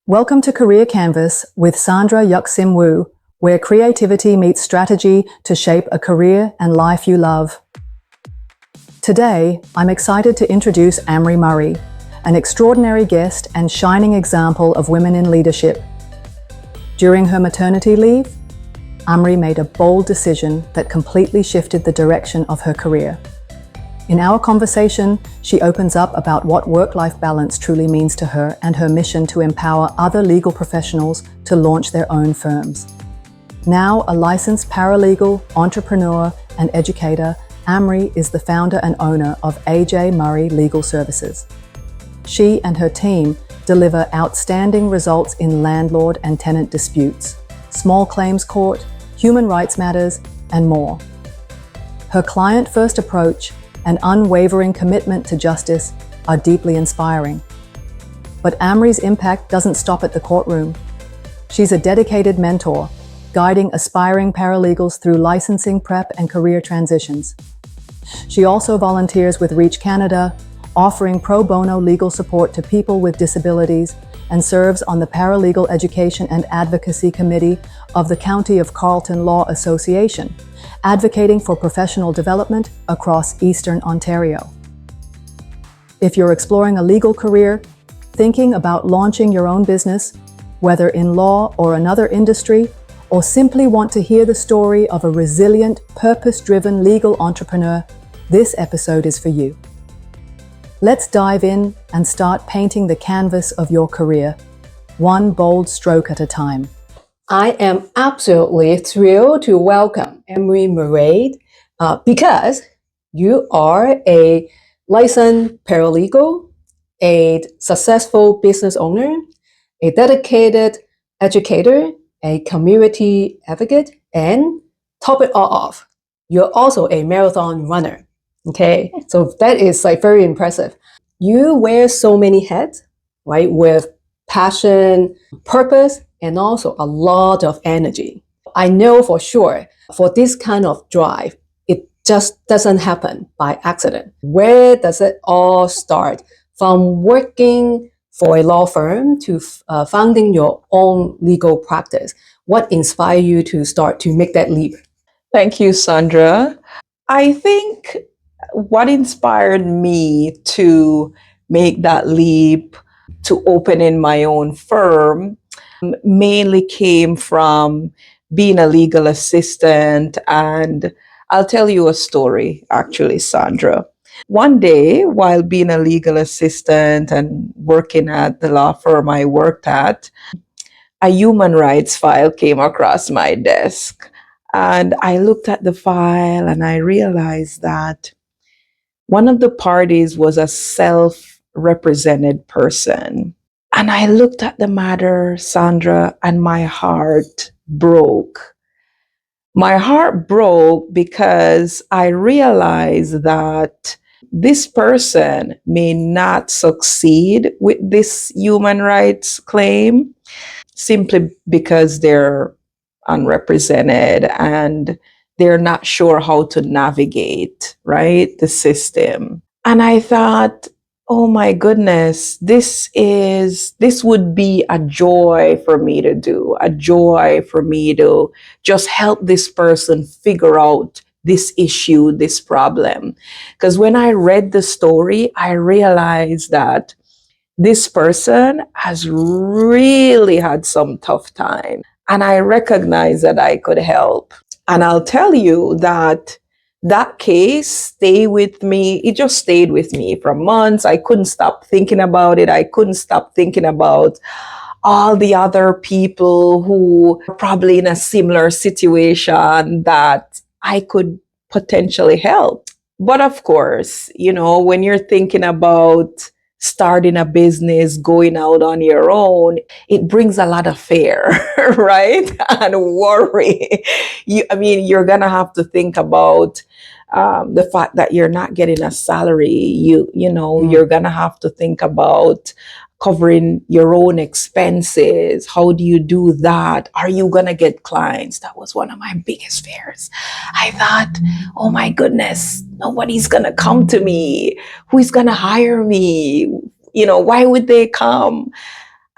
Welcome to Career Canvas with Sandra Yuk-Sim Wu, where creativity meets strategy to shape a career and life you love. Today, I'm excited to introduce Amri Murray, an extraordinary guest and shining example of women in leadership. During her maternity leave, Amri made a bold decision that completely shifted the direction of her career. In our conversation, she opens up about what work-life balance truly means to her and her mission to empower other legal professionals to launch their own firms. Now a licensed paralegal, entrepreneur, and educator, Amri is the founder and owner of AJ Murray Legal Services. She and her team deliver outstanding results in landlord and tenant disputes, small claims court, human rights matters, and more. Her client-first approach and unwavering commitment to justice are deeply inspiring. But Amri's impact doesn't stop at the courtroom. She's a dedicated mentor, guiding aspiring paralegals through licensing prep and career transitions. She also volunteers with Reach Canada, offering pro bono legal support to people with disabilities, and serves on the Paralegal Education and Advocacy Committee of the County of Carleton Law Association, advocating for professional development across Eastern Ontario. If you're exploring a legal career, thinking about launching your own business, whether in law or another industry, or simply want to hear the story of a resilient, purpose-driven legal entrepreneur, this episode is for you. Let's dive in and start painting the canvas of your career, one bold stroke at a time. I am absolutely thrilled to welcome Amri Murray because you are a licensed paralegal, a successful business owner, a dedicated educator, a community advocate, and top it all off, you're also a marathon runner. Okay, so that is very impressive. You wear so many hats, right, with passion, purpose, and also a lot of energy. I know for sure for this kind of drive, it just doesn't happen by accident. Where does it all start? From working for a law firm to founding your own legal practice. What inspired you to start to make that leap? Thank you, Sandra. I think what inspired me to make that leap to open in my own firm mainly came from being a legal assistant. And I'll tell you a story, actually, Sandra. One day, while being a legal assistant and working at the law firm I worked at, a human rights file came across my desk. And I looked at the file and I realized that one of the parties was a self-represented person. And I looked at the matter, Sandra, and my heart broke. My heart broke because I realized that this person may not succeed with this human rights claim simply because they're unrepresented and they're not sure how to navigate, right, the system. And I thought, oh my goodness, this would be a joy for me to do, a joy for me to just help this person figure out this issue, this problem. Because when I read the story, I realized that this person has really had some tough time. And I recognized that I could help. And I'll tell you that that case stayed with me. It just stayed with me for months. I couldn't stop thinking about it. I couldn't stop thinking about all the other people who are probably in a similar situation that I could potentially help. But of course, when you're thinking about starting a business, going out on your own, it brings a lot of fear, right? And worry. You're going to have to think about the fact that you're not getting a salary. You're going to have to think about covering your own expenses. How do you do that? Are you going to get clients? That was one of my biggest fears. I thought, oh my goodness, nobody's going to come to me. Who's going to hire me? Why would they come?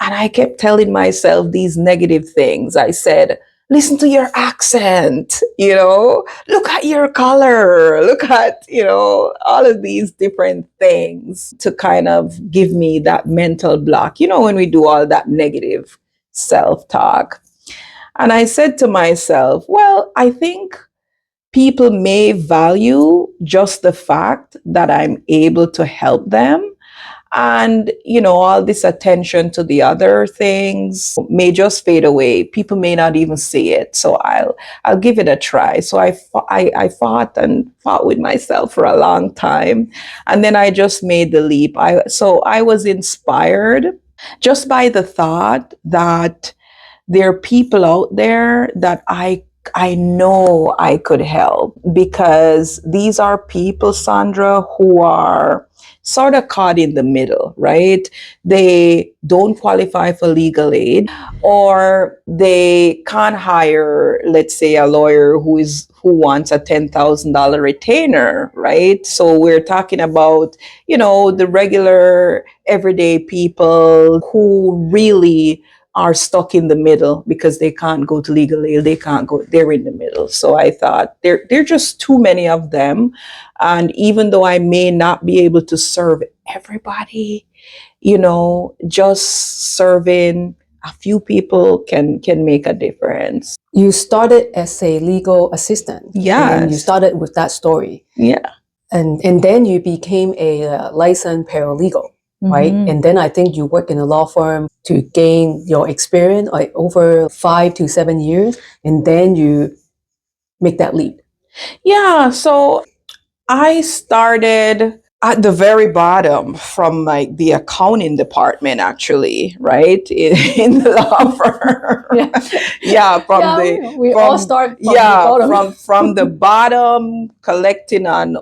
And I kept telling myself these negative things. I said, listen to your accent, look at your color, look at, all of these different things to kind of give me that mental block, when we do all that negative self-talk. And I said to myself, well, I think people may value just the fact that I'm able to help them. And, all this attention to the other things may just fade away. People may not even see it. So I'll give it a try. So I fought and fought with myself for a long time. And then I just made the leap. So I was inspired just by the thought that there are people out there that I know I could help, because these are people, Sandra, who are sort of caught in the middle, right? They don't qualify for legal aid, or they can't hire, let's say, a lawyer who wants a $10,000 retainer, right? So we're talking about, the regular everyday people who really are stuck in the middle because they can't go to legal aid, they can't go, they're in the middle. So I thought there are just too many of them. And even though I may not be able to serve everybody, just serving a few people can make a difference. You started as a legal assistant. Yes. And then you started with that story. Yeah. And then you became a licensed paralegal, right? Mhm. And then I think you work in a law firm to gain your experience, like over 5 to 7 years, and then you make that leap. Yeah. So I started at the very bottom, from like the accounting department, actually, right? In the law firm. Yeah, we all start from the bottom. from the bottom, collecting on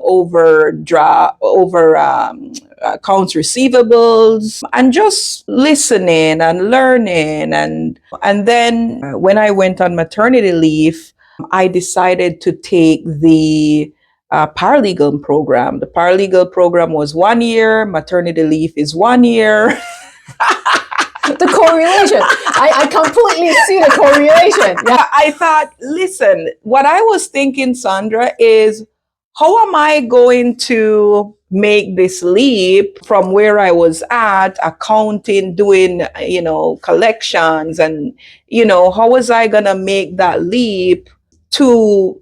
accounts receivables, and just listening and learning. And then when I went on maternity leave, I decided to take the paralegal program. The paralegal program was 1 year, maternity leave is 1 year. The correlation. I completely see the correlation. Yeah. I thought, listen, what I was thinking, Sandra, is how am I going to make this leap from where I was at, accounting, doing, collections, and, how was I going to make that leap to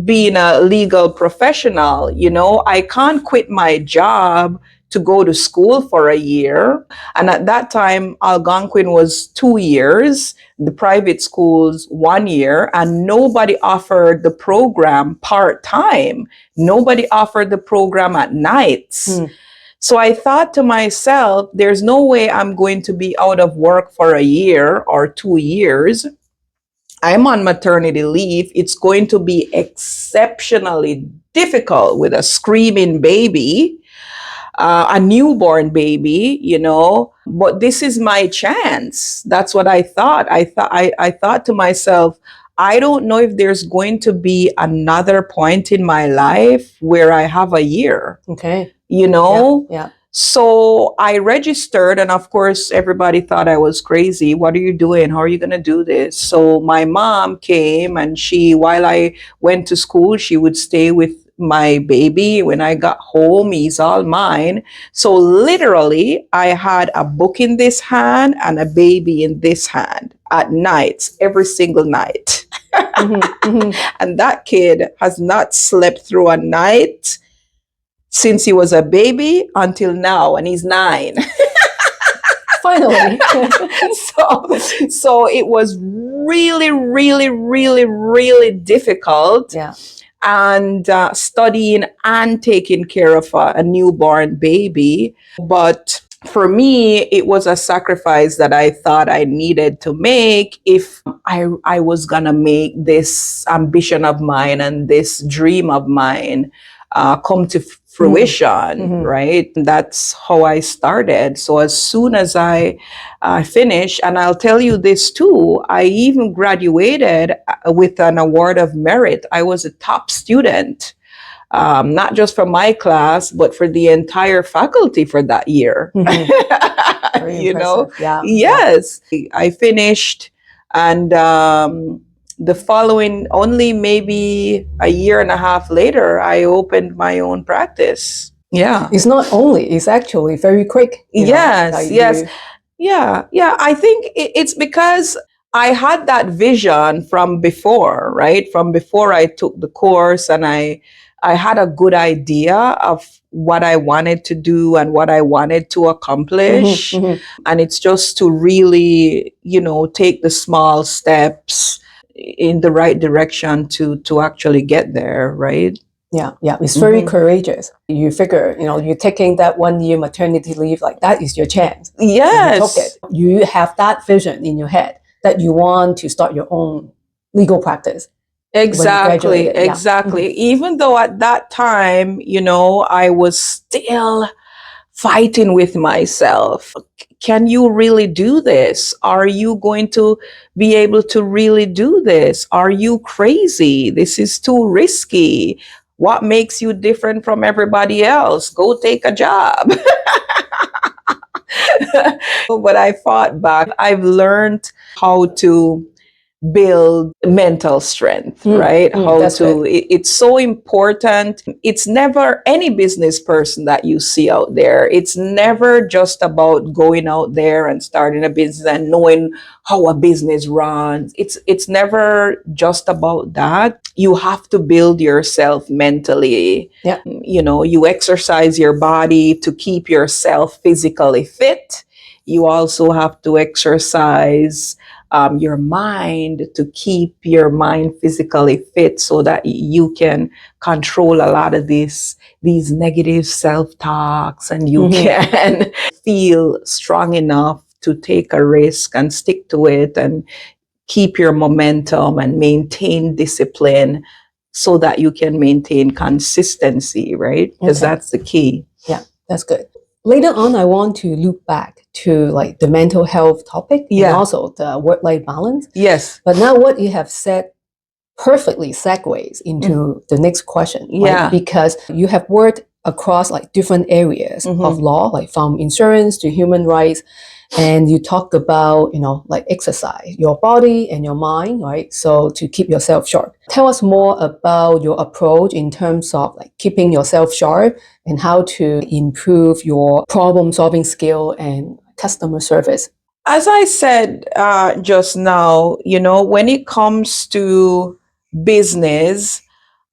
being a legal professional? I can't quit my job to go to school for a year. And at that time, Algonquin was 2 years, the private schools 1 year, and nobody offered the program part-time. Nobody offered the program at nights. So I thought to myself, there's no way I'm going to be out of work for a year or 2 years. I'm on maternity leave. It's going to be exceptionally difficult with a screaming baby, a newborn baby, but this is my chance. That's what I thought. I thought to myself, I don't know if there's going to be another point in my life where I have a year. Okay. Yeah. So I registered, and of course, everybody thought I was crazy. What are you doing? How are you going to do this? So my mom came, and while I went to school, she would stay with my baby. When I got home, he's all mine. So literally, I had a book in this hand and a baby in this hand at nights, every single night. And that kid has not slept through a night since he was a baby until now, and he's 9. Finally. So it was really, really, really, really difficult. Yeah. And studying and taking care of a newborn baby. But for me, it was a sacrifice that I thought I needed to make if I was going to make this ambition of mine and this dream of mine come to fruition, right? That's how I started. So as soon as I finished, and I'll tell you this too, I even graduated with an award of merit. I was a top student, not just for my class, but for the entire faculty for that year. Very impressive. Yeah. Yes. I finished, and the following, only maybe a year and a half later, I opened my own practice. Yeah. It's not only, it's actually very quick. Yes, yes. Yeah. I think it's because I had that vision from before, right? From before I took the course, and I had a good idea of what I wanted to do and what I wanted to accomplish. And it's just to really, take the small steps in the right direction to actually get there, right? Yeah, it's very courageous. You figure, you're taking that 1 year maternity leave, like that is your chance. Yes. You took it. You have that vision in your head that you want to start your own legal practice. Exactly. Even though at that time, I was still fighting with myself. Can you really do this? Are you going to be able to really do this? Are you crazy? This is too risky. What makes you different from everybody else? Go take a job. But I fought back. I've learned how to build mental strength, right? It's so important. It's never any business person that you see out there. It's never just about going out there and starting a business and knowing how a business runs. It's never just about that. You have to build yourself mentally. Yeah. You exercise your body to keep yourself physically fit. You also have to exercise your mind to keep your mind physically fit, so that you can control a lot of these negative self-talks, and you can feel strong enough to take a risk and stick to it and keep your momentum and maintain discipline, so that you can maintain consistency, right? Because that's the key. Yeah, that's good. Later on, I want to loop back to like the mental health topic and also the work-life balance. Yes. But now what you have said perfectly segues into the next question. Yeah. Because you have worked across like different areas of law, like from insurance to human rights. And you talk about, like exercise, your body and your mind, right? So to keep yourself sharp. Tell us more about your approach in terms of like keeping yourself sharp and how to improve your problem solving skill and customer service. As I said just now, when it comes to business,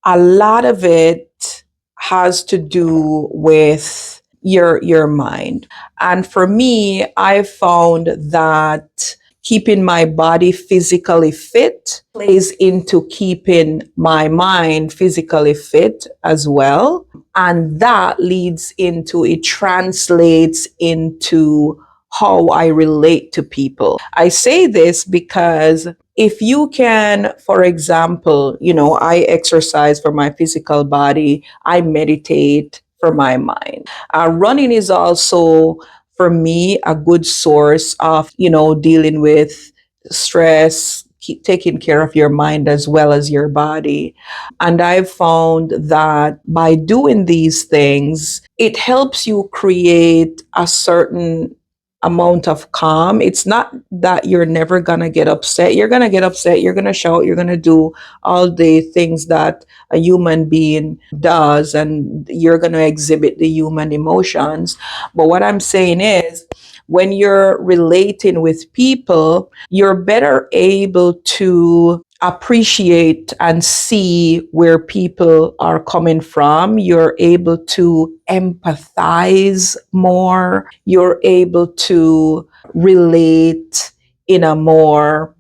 a lot of it has to do with your mind. And for me, I found that keeping my body physically fit plays into keeping my mind physically fit as well. And that leads into, it translates into how I relate to people. I say this because if you can, for example, I exercise for my physical body, I meditate for my mind. Running is also, for me, a good source of, dealing with stress, keep taking care of your mind as well as your body. And I've found that by doing these things, it helps you create a certain amount of calm. It's not that you're never going to get upset. You're going to get upset. You're going to shout. You're going to do all the things that a human being does, and you're going to exhibit the human emotions. But what I'm saying is, when you're relating with people, you're better able to appreciate and see where people are coming from. You're able to empathize more. You're able to relate in a more,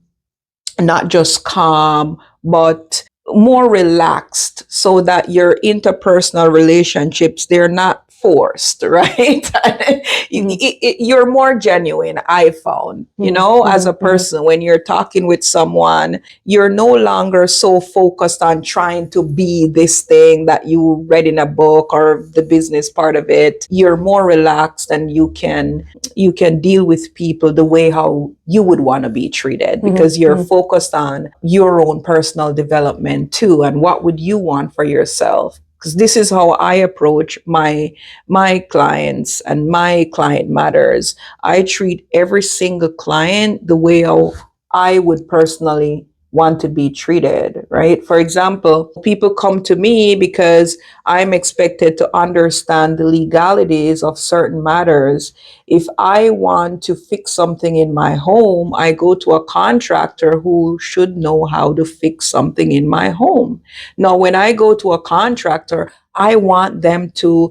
not just calm, but more relaxed, so that your interpersonal relationships, they're not forced, right? You're more genuine, I found, as a person. When you're talking with someone, you're no longer so focused on trying to be this thing that you read in a book or the business part of it. You're more relaxed, and you can deal with people the way how you would want to be treated, because you're focused on your own personal development too, and what would you want for yourself. because this is how I approach my clients and my client matters. I treat every single client the way how I would personally want to be treated, right? For example, people come to me because I'm expected to understand the legalities of certain matters. If I want to fix something in my home, I go to a contractor who should know how to fix something in my home. Now, when I go to a contractor, I want them to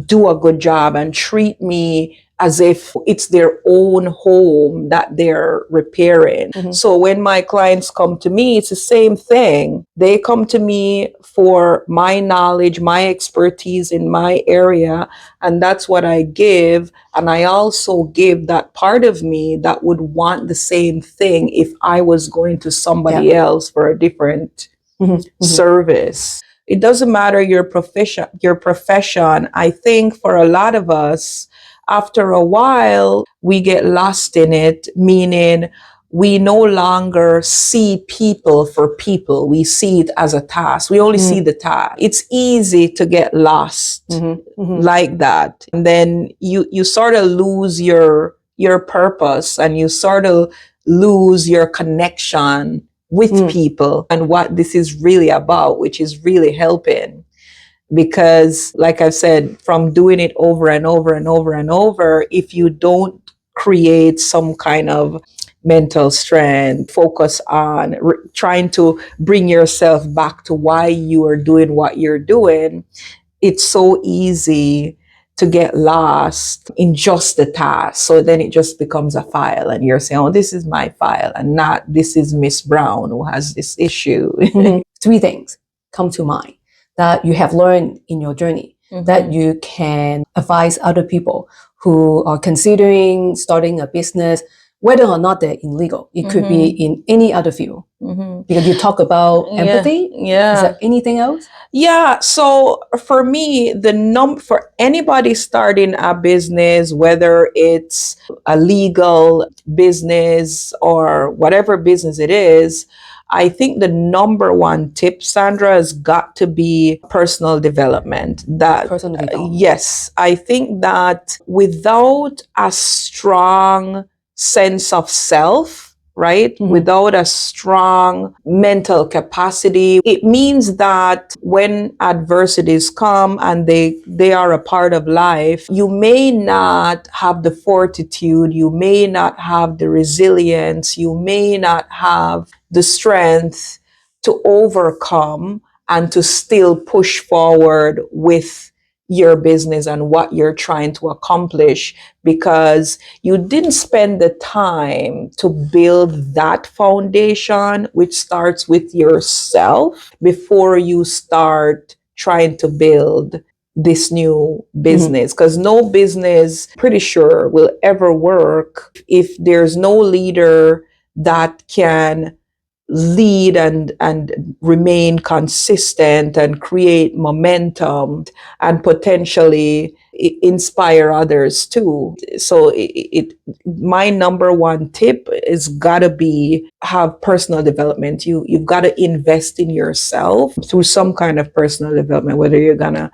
do a good job and treat me as if it's their own home that they're repairing. So when my clients come to me, it's the same thing. They come to me for my knowledge, my expertise in my area, and that's what I give. And I also give that part of me that would want the same thing if I was going to somebody else for a different service. It doesn't matter your profession. I think for a lot of us, after a while, we get lost in it, meaning we no longer see people for people. We see it as a task. We only see the task. It's easy to get lost like that. And then you sort of lose your purpose, and you sort of lose your connection with people and what this is really about, which is really helping. Because, like I've said, from doing it over and over and over and over, if you don't create some kind of mental strength, focus on trying to bring yourself back to why you are doing what you're doing, it's so easy to get lost in just the task. So then it just becomes a file, and you're saying, oh, this is my file, and not this is Miss Brown who has this issue. Three things come to mind that you have learned in your journey that you can advise other people who are considering starting a business, whether or not they're in legal. It could be in any other field. Because you talk about empathy. Is there anything else? Yeah. So for me, for anybody starting a business, whether it's a legal business or whatever business it is, I think the number one tip, Sandra, has got to be personal development. Personal development. Yes, I think that without a strong sense of self, right? Without a strong mental capacity, it means that when adversities come and they are a part of life, you may not have the fortitude, you may not have the resilience, you may not have the strength to overcome and to still push forward with your business and what you're trying to accomplish, because you didn't spend the time to build that foundation, which starts with yourself, before you start trying to build this new business. Because no business, pretty sure, will ever work if there's no leader that can lead and remain consistent and create momentum and potentially inspire others too. So my number one tip is gotta be have personal development. You've got to invest in yourself through some kind of personal development, whether you're gonna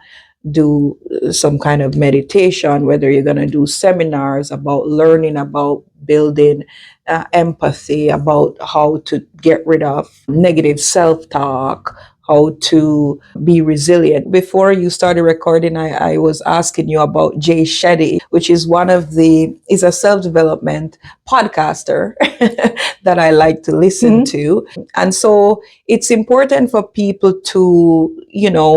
do some kind of meditation, whether you're going to do seminars about learning about building empathy, about how to get rid of negative self-talk, how to be resilient. Before you started recording, I was asking you about Jay Shetty, which is is a self-development podcaster that I like to listen to. And so it's important for people to,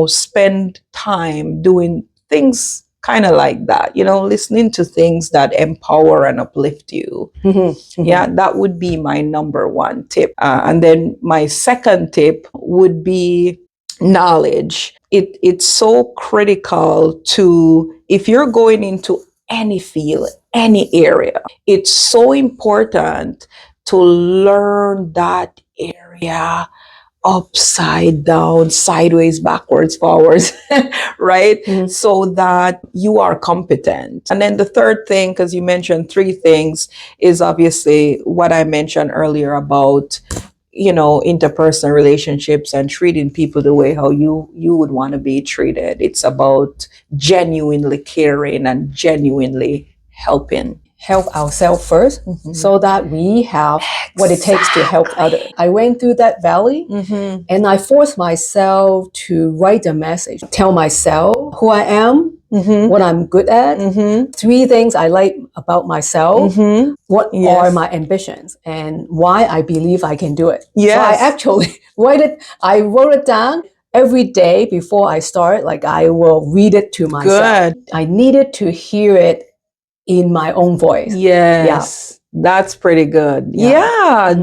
spend time doing things kind of like that, listening to things that empower and uplift you. Yeah, that would be my number one tip. And then my second tip would be knowledge. It's so critical to, if you're going into any field, any area, it's so important to learn that area upside down, sideways, backwards, forwards, right? So that you are competent. And then the third thing, because you mentioned three things, is obviously what I mentioned earlier about interpersonal relationships and treating people the way how you would want to be treated. It's about genuinely caring and genuinely helping. Help ourselves first so that we have what it takes to help others. I went through that valley and I forced myself to write a message, tell myself who I am, what I'm good at, 3 things I like about myself, what are my ambitions, and why I believe I can do it. Yes. So I actually wrote it down. Every day before I start, like I will read it to myself. Good. I needed to hear it in my own voice. Yes. That's pretty good. Yeah.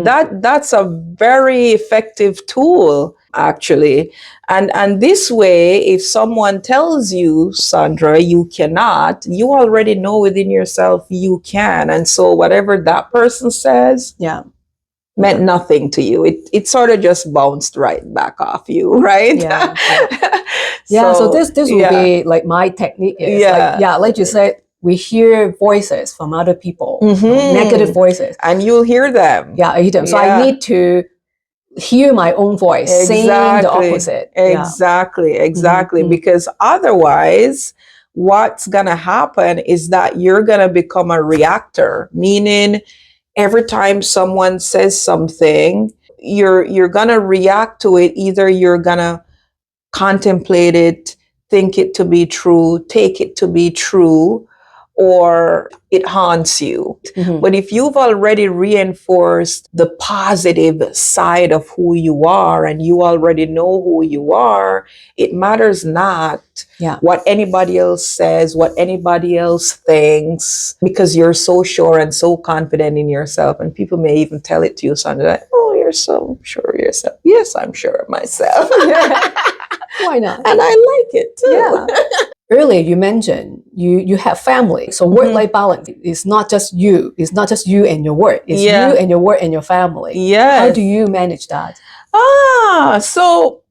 That's a very effective tool, actually. And this way, if someone tells you, Sandra, you cannot, you already know within yourself you can. And so whatever that person says meant nothing to you. It sort of just bounced right back off you, right? So this will be like my technique is like you said, we hear voices from other people, negative voices. And you'll hear them. Yeah, I hear them. So I need to hear my own voice saying the opposite. Exactly. Because otherwise, what's going to happen is that you're going to become a reactor, meaning every time someone says something, you're going to react to it. Either you're going to contemplate it, think it to be true, take it to be true, or it haunts you. But if you've already reinforced the positive side of who you are and you already know who you are, it matters not what anybody else says, what anybody else thinks, because you're so sure and so confident in yourself. And people may even tell it to you, Sandra, like, oh, you're so sure of yourself. Yes, I'm sure of myself. Why not? And I like it too. Earlier you mentioned you have family. So work-life balance is not just you. It's not just you and your work. It's you and your work and your family. How do you manage that? So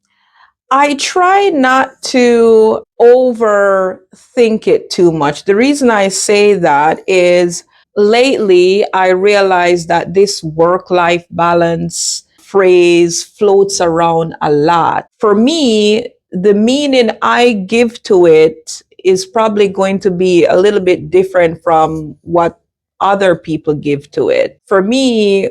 I try not to overthink it too much. The reason I say that is lately I realized that this work-life balance phrase floats around a lot. For me, the meaning I give to it is probably going to be a little bit different from what other people give to it. For me,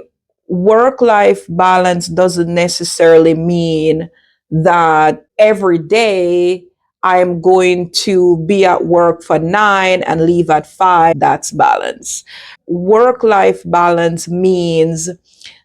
work-life balance doesn't necessarily mean that every day I'm going to be at work for 9 and leave at 5. That's balance. Work-life balance means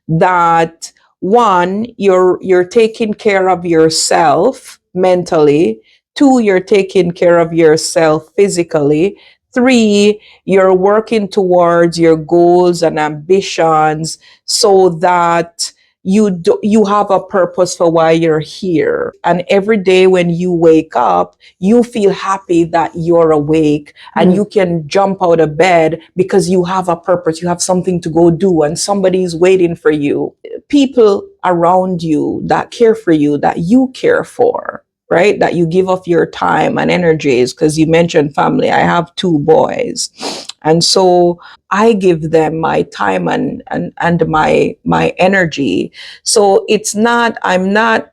that, one, you're taking care of yourself mentally. 2, you're taking care of yourself physically. 3, you're working towards your goals and ambitions so that you have a purpose for why you're here. And every day when you wake up, you feel happy that you're awake and you can jump out of bed because you have a purpose, you have something to go do, and somebody's waiting for you. People around you that care for you, that you care for, right? That you give of your time and energies, because you mentioned family. I have 2 boys. And so I give them my time and my energy. So it's not, I'm not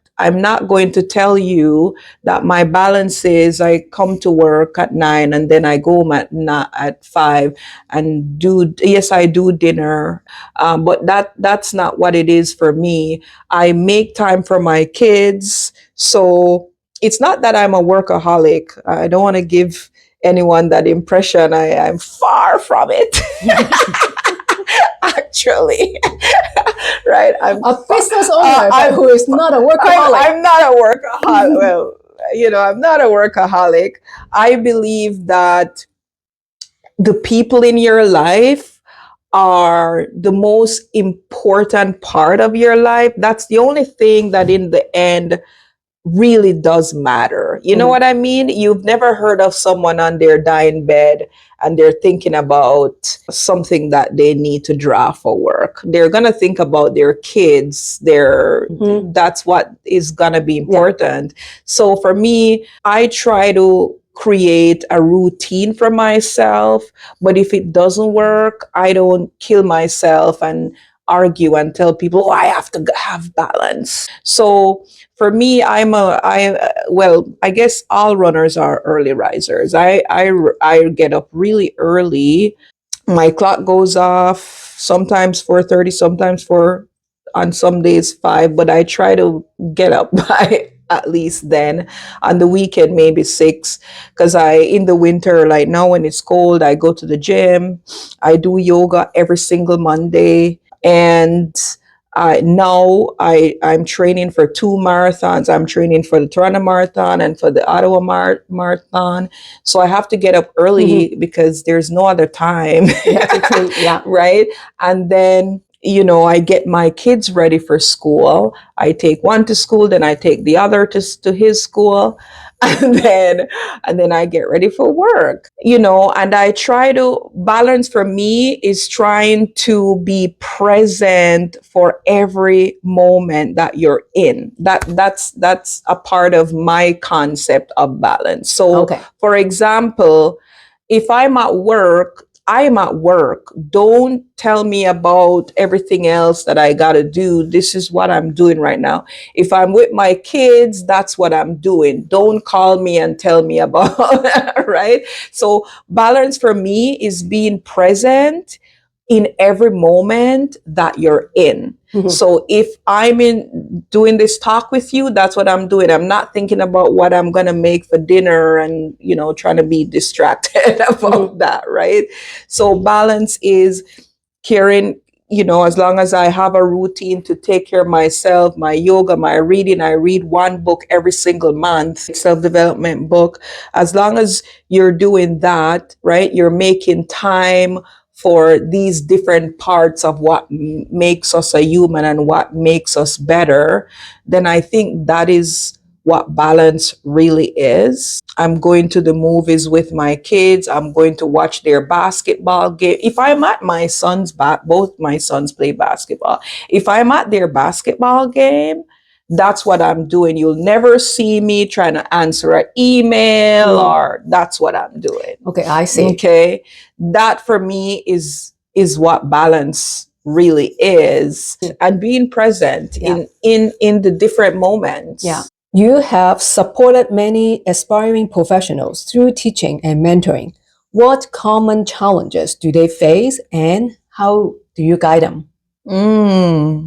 going to tell you that my balance is I come to work at 9 and then I go home at 5 and I do dinner. But that's not what it is for me. I make time for my kids. So it's not that I'm a workaholic. I don't want to give anyone that impression. I'm far from it. Actually. Right? I'm a business owner who is not a workaholic. I'm not a workaholic. Well, I'm not a workaholic. I believe that the people in your life are the most important part of your life. That's the only thing that in the end really does matter. You know what I mean? You've never heard of someone on their dying bed and they're thinking about something that they need to draw for work. They're going to think about their kids. That's what is going to be important. So for me, I try to create a routine for myself, but if it doesn't work, I don't kill myself and argue and tell people, oh, I have to have balance. So for me, I guess all runners are early risers. I get up really early. My clock goes off sometimes 4:30, sometimes 4, on some days 5, but I try to get up by at least then. On the weekend maybe 6, because I in the winter, like now when it's cold, I go to the gym. I do yoga every single Monday. And I'm training for 2 marathons. I'm training for the Toronto Marathon and for the Ottawa Marathon. So I have to get up early because there's no other time. You have to train, yeah. Right? And then, I get my kids ready for school. I take one to school, then I take the other to his school. And then I get ready for work, and I try to balance. For me is trying to be present for every moment that you're in. That's a part of my concept of balance. So Okay. for example, if I'm at work, I am at work. Don't tell me about everything else that I got to do. This is what I'm doing right now. If I'm with my kids, that's what I'm doing. Don't call me and tell me about, right? So balance for me is being present in every moment that you're in. So if I'm in doing this talk with you, that's what I'm doing. I'm not thinking about what I'm going to make for dinner and, trying to be distracted about that, right? So balance is caring, as long as I have a routine to take care of myself, my yoga, my reading. I read one book every single month, self-development book. As long as you're doing that, right, you're making time for these different parts of what makes us a human and what makes us better, then I think that is what balance really is. I'm going to the movies with my kids. I'm going to watch their basketball game. If I'm at my son's both my sons play basketball. If I'm at their basketball game, that's what I'm doing. You'll never see me trying to answer an email, or that's what I'm doing. Okay, I see. Okay. That for me is what balance really is, and being present in the different moments. Yeah. You have supported many aspiring professionals through teaching and mentoring. What common challenges do they face and how do you guide them?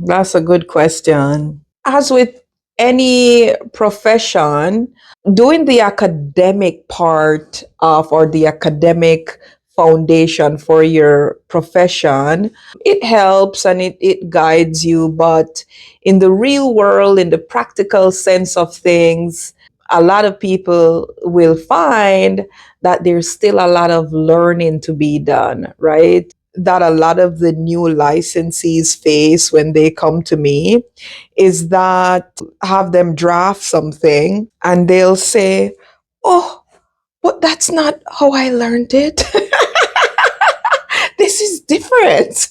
That's a good question. As with any profession, doing the academic part of, or the academic foundation for your profession, it helps and it guides you. But in the real world, in the practical sense of things, a lot of people will find that there's still a lot of learning to be done, right? That a lot of the new licensees face when they come to me is that have them draft something and they'll say, oh, but that's not how I learned it. This is different.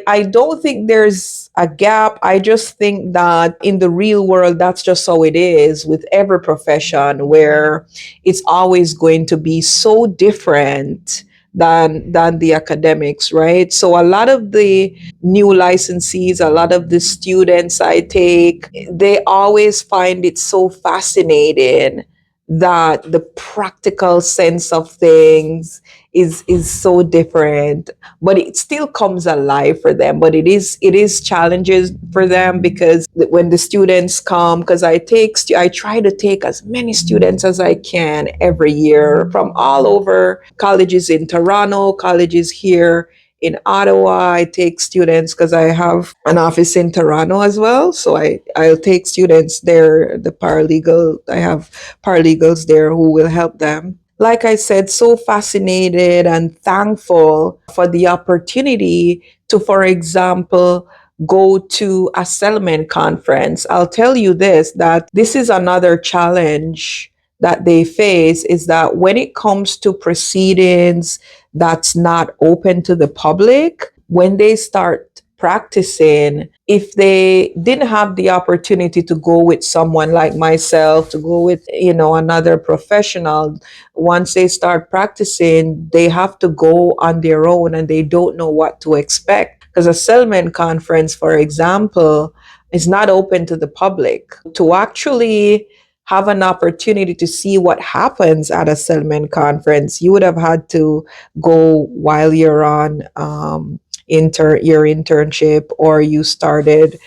I don't think there's a gap. I just think that in the real world, that's just how it is with every profession, where it's always going to be so different than the academics, right? So a lot of the new licensees, a lot of the students I take, they always find it so fascinating that the practical sense of things is so different, but it still comes alive for them. But it is challenges for them, because when the students come, because I try to take as many students as I can every year from all over, colleges in Toronto, colleges here in Ottawa. I take students because I have an office in Toronto as well. So I'll take students there, I have paralegals there who will help them. Like I said, so fascinated and thankful for the opportunity to, for example, go to a settlement conference. I'll tell you this, that this is another challenge that they face, is that when it comes to proceedings that's not open to the public, when they start practicing, if they didn't have the opportunity to go with someone like myself, to go with, another professional, once they start practicing, they have to go on their own and they don't know what to expect. Because a settlement conference, for example, is not open to the public. To actually have an opportunity to see what happens at a settlement conference, you would have had to go while you're on your internship, or you started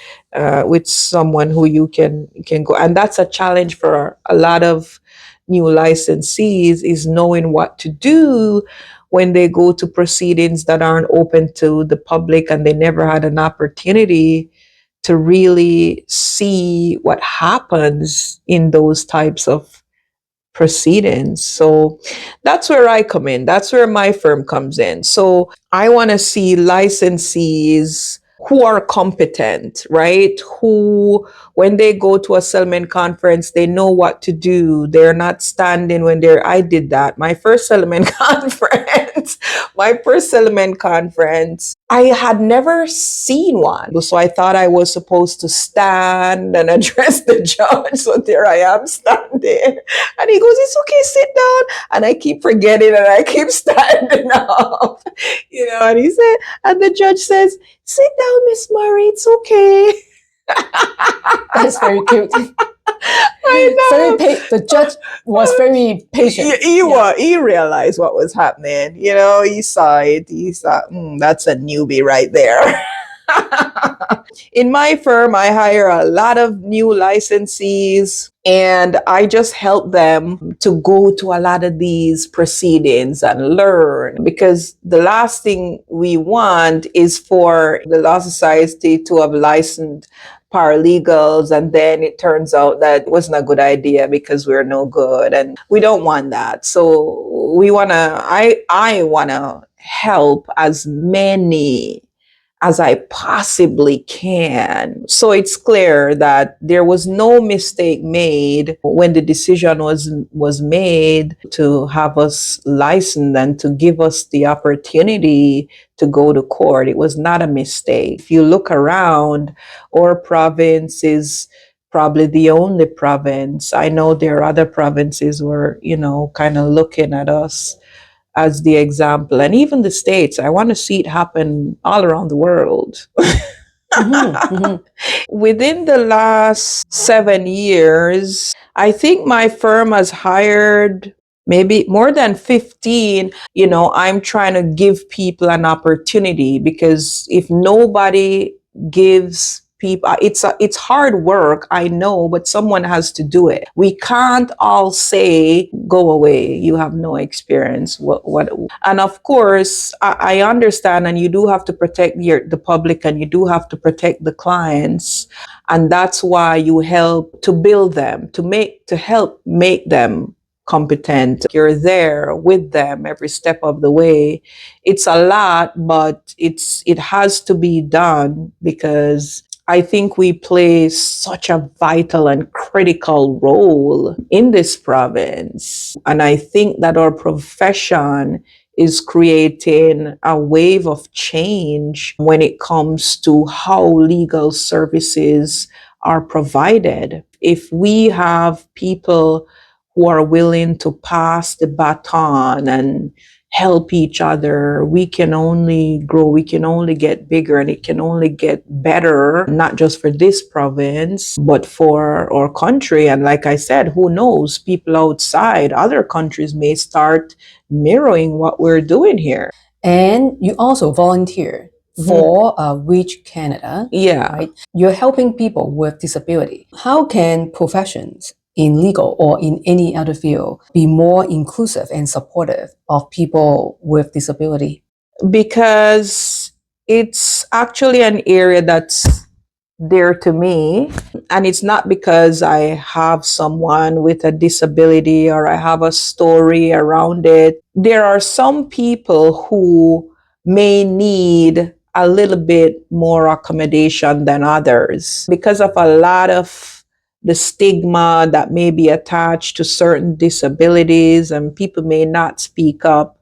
with someone who you can go. And that's a challenge for a lot of new licensees, is knowing what to do when they go to proceedings that aren't open to the public and they never had an opportunity to really see what happens in those types of proceedings. So that's where I come in. That's where my firm comes in. So I want to see licensees who are competent, right? Who, when they go to a settlement conference, they know what to do. They're not standing when I did that. My first settlement conference, I had never seen one. So I thought I was supposed to stand and address the judge. So there I am standing. And he goes, "It's okay, sit down." And I keep forgetting and I keep standing up. And he said, and the judge says, "Sit down, Miss Murray, it's okay." That's very cute. I know. The judge was very patient. He realized what was happening. He saw it. He thought, that's a newbie right there. In my firm, I hire a lot of new licensees, and I just help them to go to a lot of these proceedings and learn, because the last thing we want is for the Law Society to have licensed paralegals, and then it turns out that it wasn't a good idea because we're no good, and we don't want that. So I want to help as many as I possibly can. So it's clear that there was no mistake made when the decision was made to have us licensed and to give us the opportunity to go to court. It was not a mistake. If you look around, our province is probably the only province. I know there are other provinces who are, kind of looking at us as the example, and even the States. I want to see it happen all around the world. Within the last 7 years, I think my firm has hired maybe more than 15. I'm trying to give people an opportunity, because if nobody gives people, it's hard work, I know, but someone has to do it. We can't all say, "Go away, you have no experience." What? And of course, I understand, and you do have to protect the public, and you do have to protect the clients, and that's why you help to build them, to help make them competent. You're there with them every step of the way. It's a lot, but it has to be done, because I think we play such a vital and critical role in this province. And I think that our profession is creating a wave of change when it comes to how legal services are provided. If we have people who are willing to pass the baton and help each other, we can only grow, we can only get bigger, and it can only get better, not just for this province, but for our country. And like I said, who knows, people outside other countries may start mirroring what we're doing here. And you also volunteer for Reach Canada. Yeah. Right? You're helping people with disability. How can professions in legal or in any other field be more inclusive and supportive of people with disability? Because it's actually an area that's dear to me, and it's not because I have someone with a disability or I have a story around it. There are some people who may need a little bit more accommodation than others because of a lot of the stigma that may be attached to certain disabilities, and people may not speak up.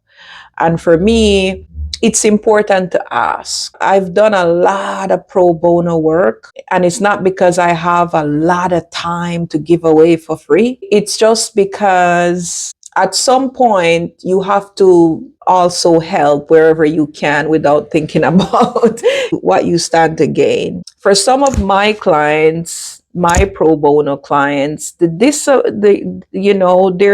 And for me, it's important to ask. I've done a lot of pro bono work, and it's not because I have a lot of time to give away for free. It's just because At some point, you have to also help wherever you can without thinking about what you stand to gain. For some of my clients, my pro bono clients, their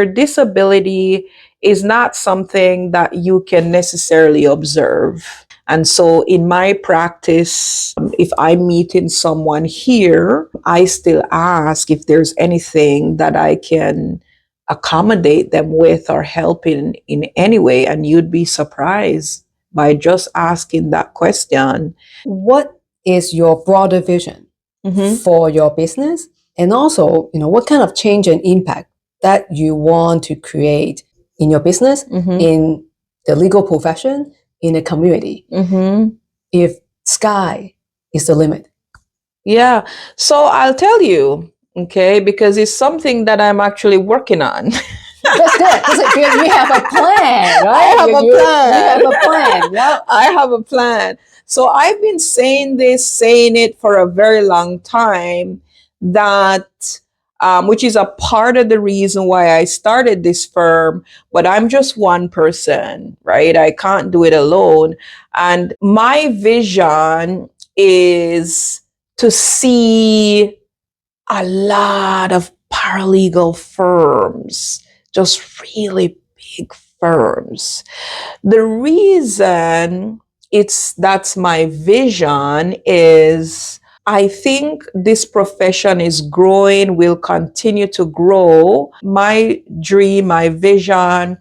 disability is not something that you can necessarily observe. And so in my practice, if I'm meeting someone here, I still ask if there's anything that I can accommodate them with or help in any way. And you'd be surprised by just asking that question. What is your broader vision for your business? And also, what kind of change and impact that you want to create in your business, in the legal profession, in the community, if sky is the limit? Yeah. So I'll tell you, okay, because it's something that I'm actually working on. That's good. You have a plan, right? I have a plan. You have a plan. Yeah. I have a plan. So I've been saying it for a very long time, that which is a part of the reason why I started this firm, but I'm just one person, right? I can't do it alone. And my vision is to see a lot of paralegal firms, just really big firms. The reason that's my vision is I think this profession is growing, will continue to grow. My dream, my vision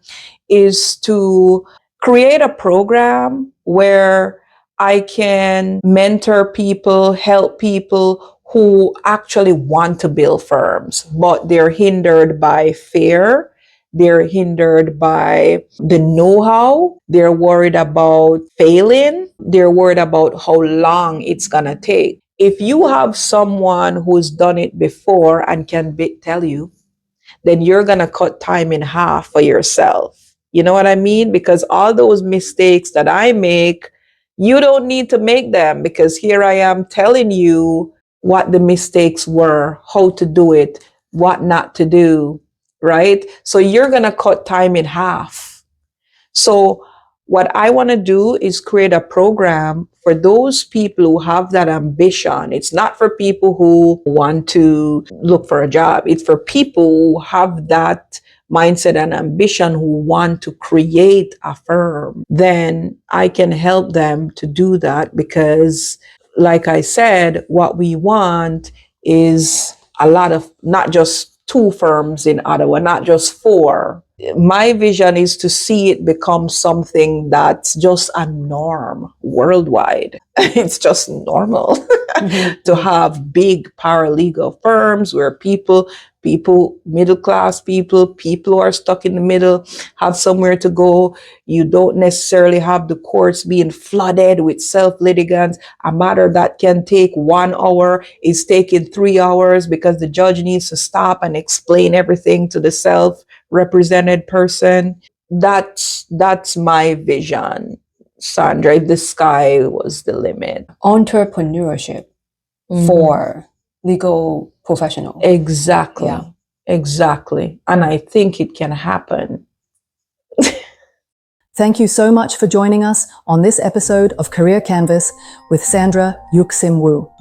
is to create a program where I can mentor people, help people who actually want to build firms, but they're hindered by fear. They're hindered by the know-how. They're worried about failing. They're worried about how long it's going to take. If you have someone who's done it before and can tell you, then you're going to cut time in half for yourself. You know what I mean? Because all those mistakes that I make, you don't need to make them, because here I am telling you what the mistakes were, how to do it, what not to do, right? So you're going to cut time in half. So what I want to do is create a program for those people who have that ambition. It's not for people who want to look for a job. It's for people who have that mindset and ambition, who want to create a firm. Then I can help them to do that, because like I said, what we want is a lot of, not just 2 firms in Ottawa, not just 4. My vision is to see it become something that's just a norm worldwide. It's just normal to have big paralegal firms where people, middle class people who are stuck in the middle, have somewhere to go. You don't necessarily have the courts being flooded with self-litigants. A matter that can take 1 hour is taking 3 hours because the judge needs to stop and explain everything to the self-represented person. That's my vision, Sandra. If the sky was the limit. Entrepreneurship for legal professionals. Exactly. Yeah. Exactly. And I think it can happen. Thank you so much for joining us on this episode of Career Canvas with Sandra Yuk-Sim Wu.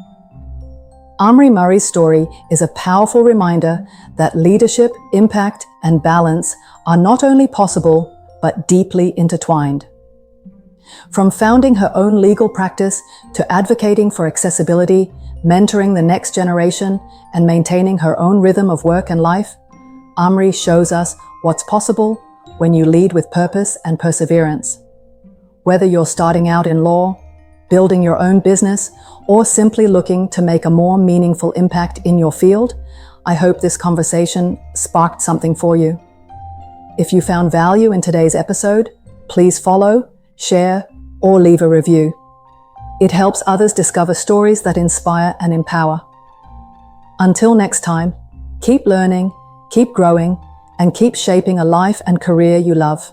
Amri Murray's story is a powerful reminder that leadership, impact, and balance are not only possible, but deeply intertwined. From founding her own legal practice to advocating for accessibility, mentoring the next generation, and maintaining her own rhythm of work and life, Amri shows us what's possible when you lead with purpose and perseverance. Whether you're starting out in law, building your own business, or simply looking to make a more meaningful impact in your field, I hope this conversation sparked something for you. If you found value in today's episode, please follow, share, or leave a review. It helps others discover stories that inspire and empower. Until next time, keep learning, keep growing, and keep shaping a life and career you love.